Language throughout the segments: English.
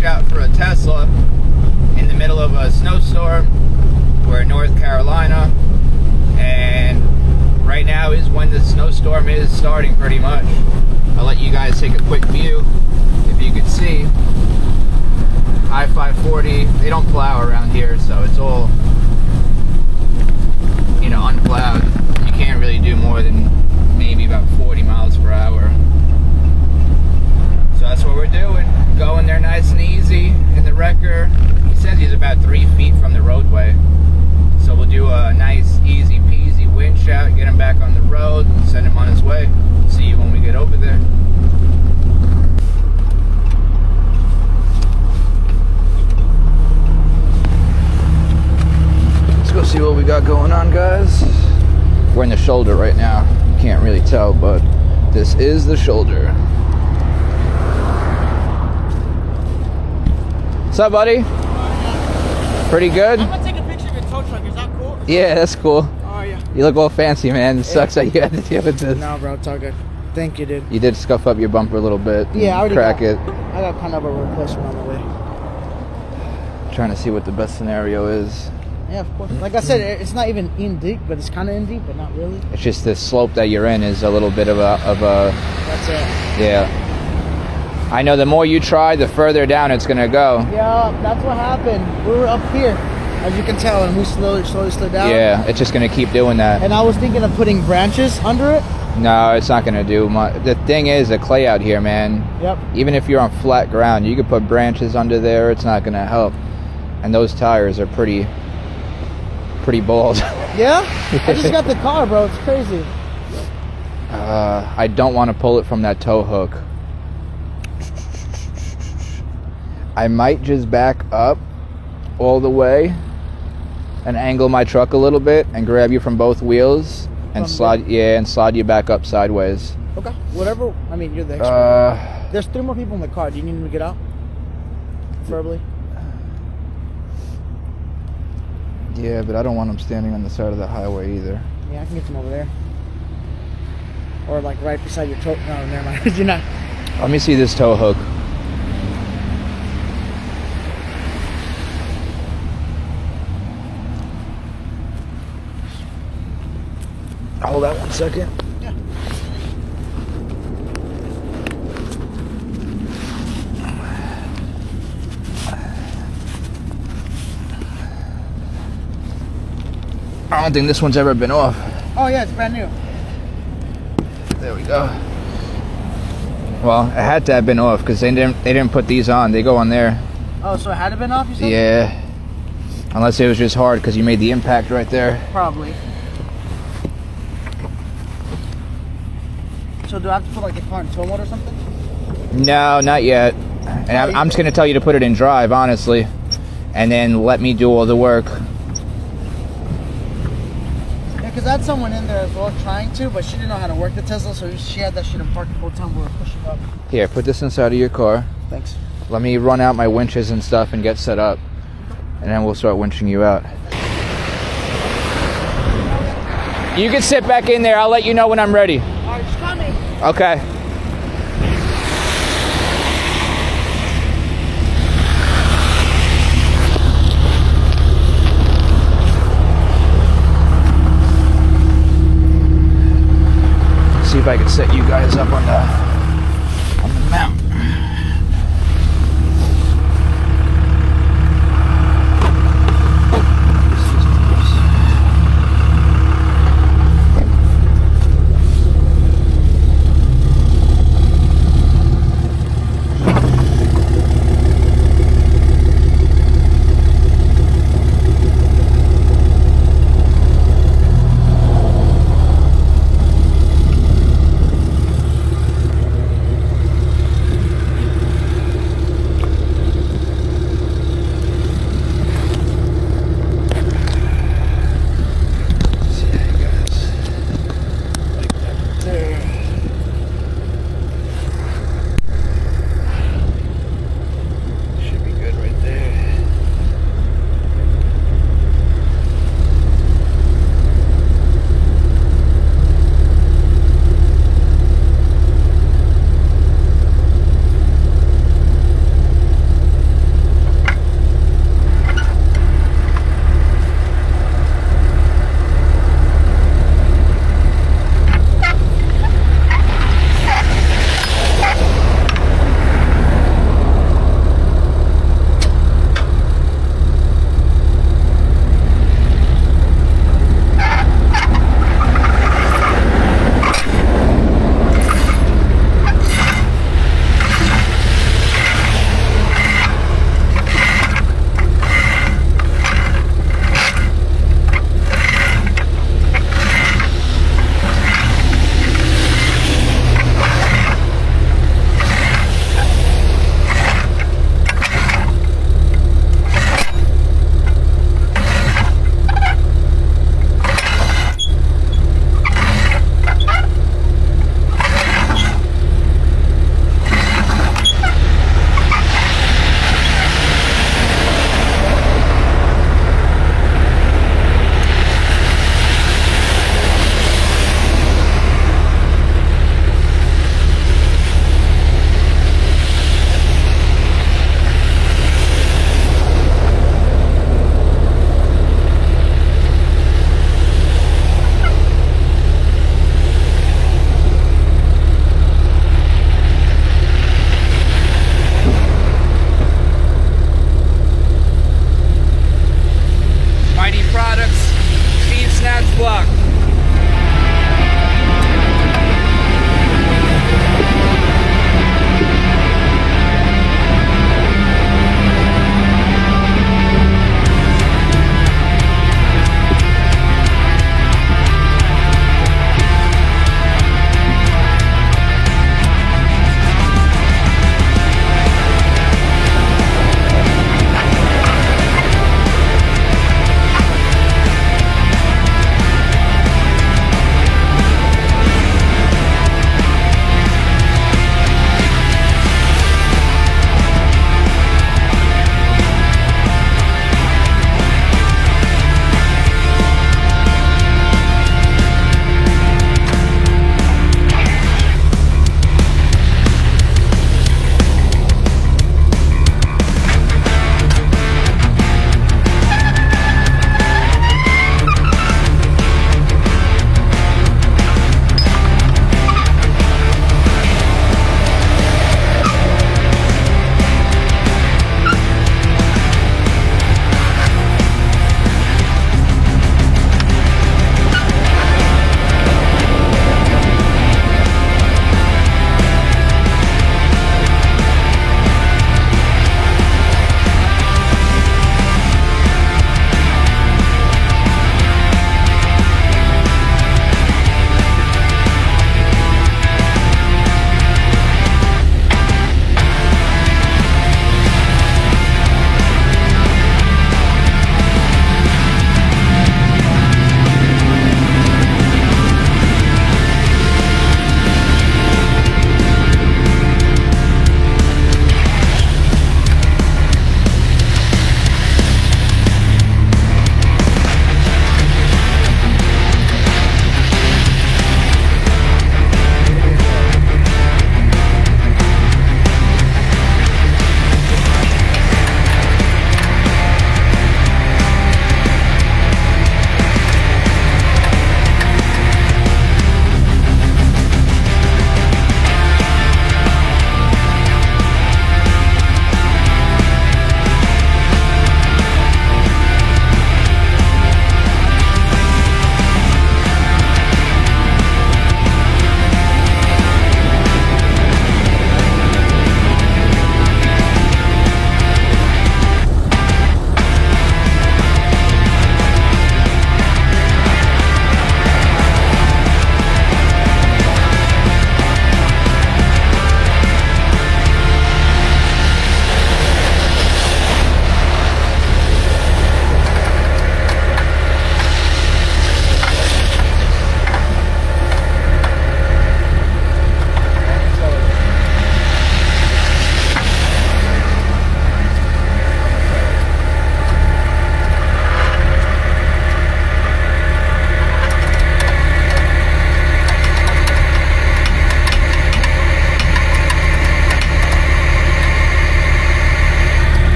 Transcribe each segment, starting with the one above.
winch out for a Tesla in the middle of a snowstorm. We're in North Carolina, and right now is when the snowstorm is starting pretty much. I'll let you guys take a quick view. If you could see, I-540, they don't plow around here, so it's all, you know, unplowed. You can't really do more than maybe about 40 miles per hour. So that's what we're doing. Going there nice and easy in the wrecker. He says he's about 3 feet from the roadway. So we'll do a nice, easy peasy winch out, get him back on the road, send him on his way. See you when we get over there. Let's go see what we got going on, guys. We're in the shoulder right now. You can't really tell, but this is the shoulder. What's up, buddy? Pretty good? I'm gonna take a picture of your tow truck. Is that cool? Yeah, that's cool. Oh, yeah. You look all fancy, man. It sucks that you had to deal with this. No, bro, it's all good. Thank you, dude. You did scuff up your bumper a little bit. Yeah, I already crack it. I got kind of a replacement on the way. Trying to see what the best scenario is. Yeah, of course. Like I said, it's not even in deep, but it's kind of in deep, but not really. It's just the slope that you're in is a little bit of a. That's it. Yeah. I know the more you try, the further down it's gonna go. Yeah, that's what happened. We were up here, as you can tell, and we slowly slowed down. Yeah, it's just gonna keep doing that. And I was thinking of putting branches under it. No, it's not gonna do much. The thing is, the clay out here, man. Yep. Even if you're on flat ground, you could put branches under there. It's not gonna help. And those tires are pretty bald. Yeah? I just got the car, bro. It's crazy. I don't want to pull it from that tow hook. I might just back up all the way and angle my truck a little bit and grab you from both wheels and slide you back up sideways. Okay. Whatever. I mean, you're the expert. There's 3 more people in the car. Do you need me to get out? Preferably. Yeah, but I don't want them standing on the side of the highway either. Yeah, I can get them over there. Or like right beside your tow. No, never mind. You're not. Let me see this tow hook. Hold that 1 second. Yeah. I don't think this one's ever been off. Oh yeah, it's brand new. There we go. Well, it had to have been off because they didn't put these on. They go on there. Oh, so it had to been off, you said? Yeah. Unless it was just hard because you made the impact right there. Probably. So do I have to put like the car in tow mode or something? No, not yet. And I'm just gonna tell you to put it in drive, honestly, and then let me do all the work. Yeah, because I had someone in there as well trying to, but she didn't know how to work the Tesla, so she had that shit in park the whole time we were pushing up. Here, put this inside of your car. Thanks. Let me run out my winches and stuff and get set up, and then we'll start winching you out. You can sit back in there. I'll let you know when I'm ready. Alright, just call me. Okay. See if I can set you guys up on the mount.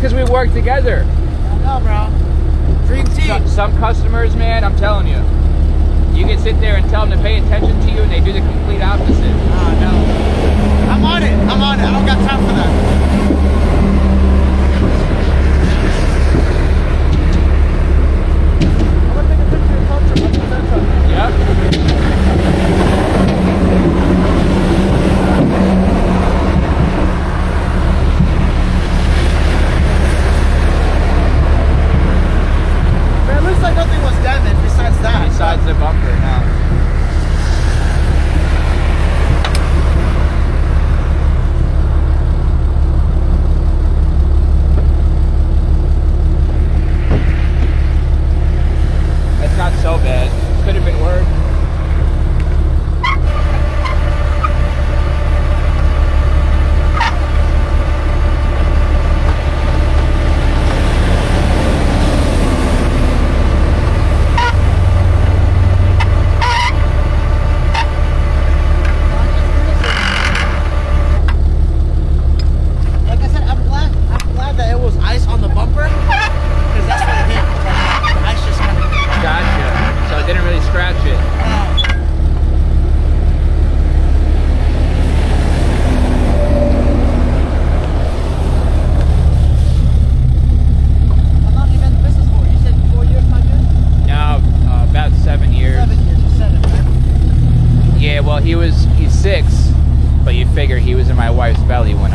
because we work together. No, bro. Dream team. Some customers, man, I'm telling you, you can sit there and tell them to pay attention to you, and they do the complete opposite. Oh, no. I'm on it. I don't got time for that. I'm gonna take a picture of culture. Yep. Man, it looks like nothing was damaged besides that. Besides the bumper, now. That's not so bad. Could have been worse. Like I said, I'm glad that it was ice on the bumper, because that's what it hit. The ice just kind of. Gotcha. So it didn't really scratch it. How long you been in business for? You said 4 years, 5 years? No, about 7 years. 7 years. You said it, right? Yeah, well, he's 6, but you figure he was in my wife's belly when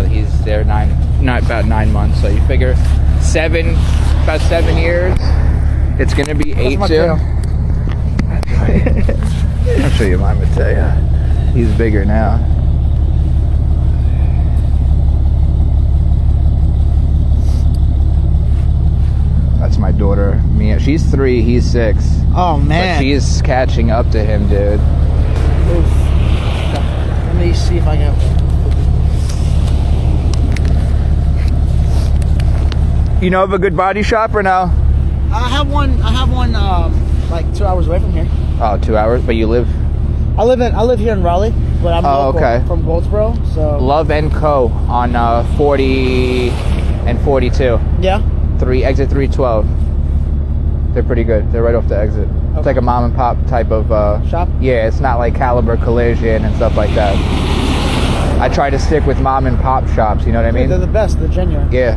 he's there about 9 months. So you figure about 7 years. It's gonna be 8 my soon. I'll show you mine, Mateo. He's bigger now. That's my daughter, Mia. She's 3, he's 6. Oh But man. she's catching up to him, dude. Oof. Let me see if I can. You know of a good body shop or no? I have one. Like 2 hours away from here. Oh, 2 hours, but you live I live here in Raleigh, but I'm local okay. from Goldsboro. So Love & Co. on 40 and 42. yeah. Exit 312. They're pretty good. They're right off the exit. It's Okay. like a mom and pop type of Shop? Yeah, it's not like Caliber Collision and stuff like that. I try to stick with mom and pop shops, you know what I mean? They're the best. They're genuine. Yeah.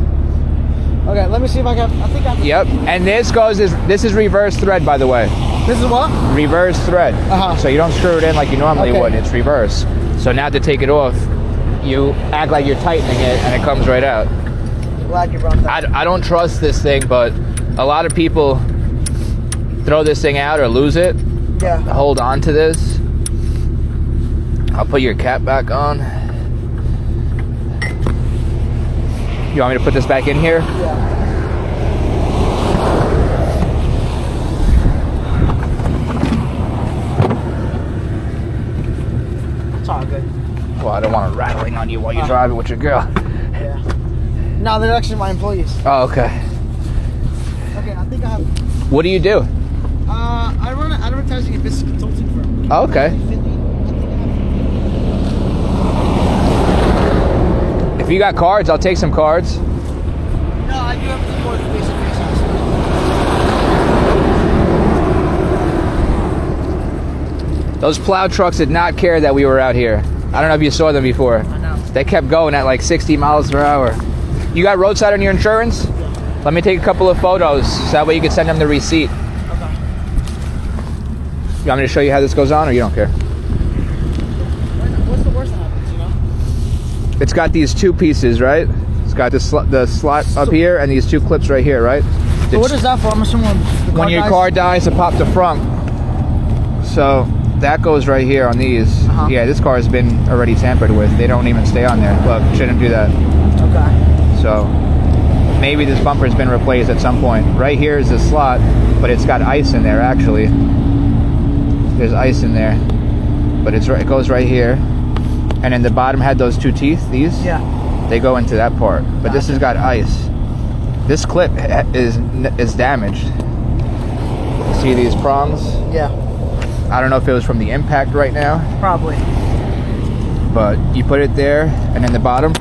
Okay, let me see if I can. I think I. Yep. And this is reverse thread, by the way. This is what? Reverse thread. Uh-huh. So you don't screw it in like you normally Okay. would. It's reverse. So now to take it off, you act like you're tightening it and it comes right out. Glad you brought that. I don't trust this thing, but a lot of people throw this thing out or lose it. Yeah. Hold on to this. I'll put your cap back on. You want me to put this back in here? Yeah. It's all good. Well, I don't want it rattling on you while you're driving with your girl. Yeah. No, they're actually my employees. Oh, okay. Okay, I think I have. What do you do? I run an advertising and business consulting firm. Oh, okay. If you got cards, I'll take some cards. No, I do everything for the basic business. Those plow trucks did not care that we were out here. I don't know if you saw them before. I know. They kept going at like 60 miles per hour. You got roadside on your insurance? Yeah. Let me take a couple of photos so that way you can send them the receipt. Okay. You want me to show you how this goes on, or you don't care? What's the worst that happens, you know? It's got these 2 pieces, right? It's got the slot up here and these 2 clips right here, right? So what is that for? I'm assuming When your car dies, it pop the front. So that goes right here on these. Uh-huh. Yeah, this car has been already tampered with. They don't even stay on there. Look, shouldn't do that. Okay. So maybe this bumper's been replaced at some point. Right here is the slot, but it's got ice in there actually. There's ice in there, but it goes right here. And then the bottom had those 2 teeth, these. Yeah. They go into that part, but this has got ice. This clip is damaged. See these prongs? Yeah. I don't know if it was from the impact right now, Probably. but you put it there, and then the bottom,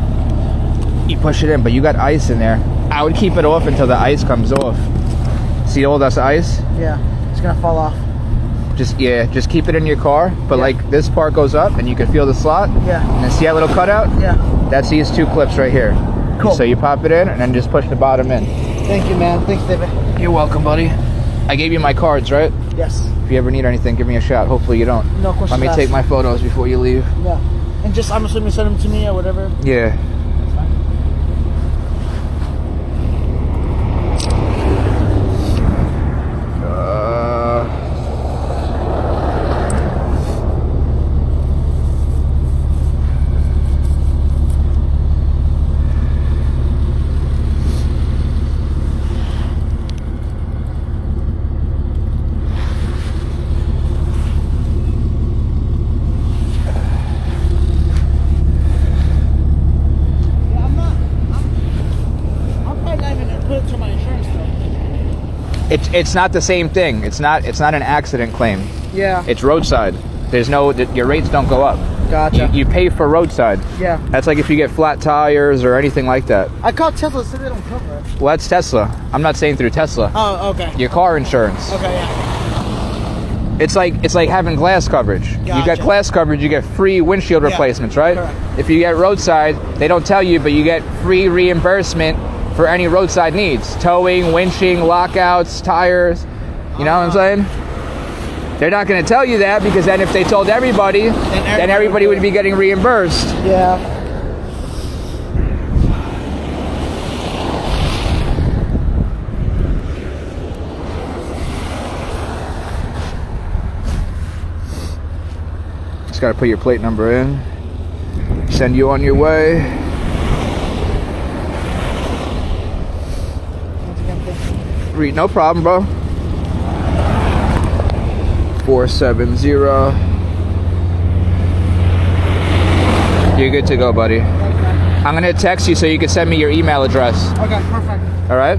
you push it in, but you got ice in there. I would keep it off until the ice comes off. See all this ice? Yeah, it's gonna fall off. Just keep it in your car, but like this part goes up and you can feel the slot. Yeah. And then see that little cutout? Yeah. That's these 2 clips right here. Cool. So you pop it in and then just push the bottom in. Thank you, man. Thanks, David. You're welcome, buddy. I gave you my cards, right? Yes. If you ever need anything, give me a shout. Hopefully you don't. No questions Let me asked. take my photos before you leave. Yeah. And just, I'm assuming, send them to me or whatever. Yeah. That's fine. It's not the same thing. It's not an accident claim. Yeah. It's roadside. There's no, your rates don't go up. Gotcha. You pay for roadside. Yeah. That's like if you get flat tires or anything like that. I called Tesla, said they don't cover it. Well, that's Tesla. I'm not saying through Tesla. Oh, okay. Your car insurance. Okay, yeah. It's like having glass coverage. You Gotcha. get glass coverage, you get free windshield replacements, right? Correct. If you get roadside, they don't tell you, but you get free reimbursement for any roadside needs. Towing, winching, lockouts, tires. You know what I'm saying? They're not going to tell you that, because then if they told everybody, then everybody would be getting reimbursed. Yeah. Just got to put your plate number in. Send you on your way. Once again, thank you. No problem, bro. 470. You're good to go, buddy. Thanks, man. I'm gonna text you so you can send me your email address. Okay, perfect. All right?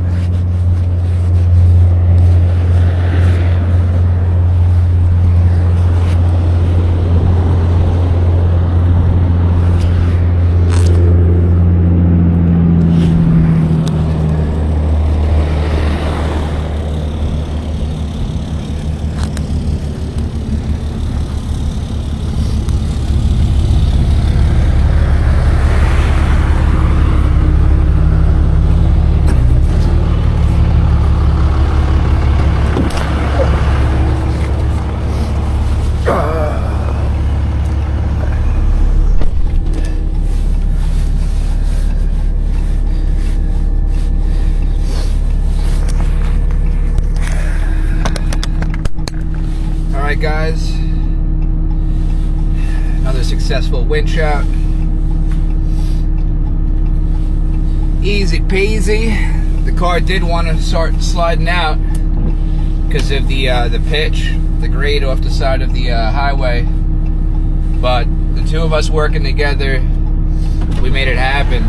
Alright guys, another successful winch out. Easy peasy. The car did want to start sliding out because of the pitch, the grade off the side of the highway, but the two of us working together, we made it happen.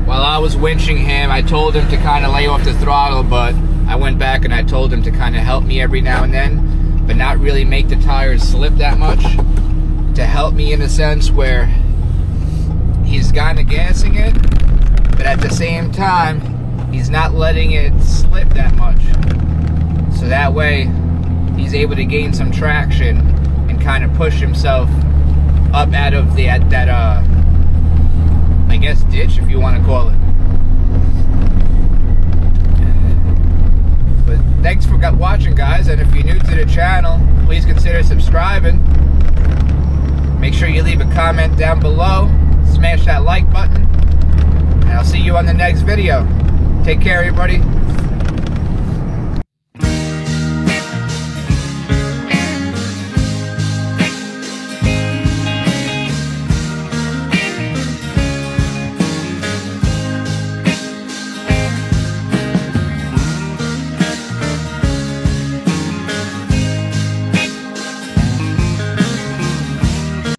While I was winching him, I told him to kind of lay off the throttle, but I went back and I told him to kind of help me every now and then, but not really make the tires slip that much, to help me in a sense where he's kind of gassing it, but at the same time, he's not letting it slip that much. So that way, he's able to gain some traction and kind of push himself up out of that I guess ditch, if you want to call it. But thanks for watching, guys, and if you're new to the channel, please consider subscribing. Make sure you leave a comment down below, smash that like button, and I'll see you on the next video. Take care, everybody.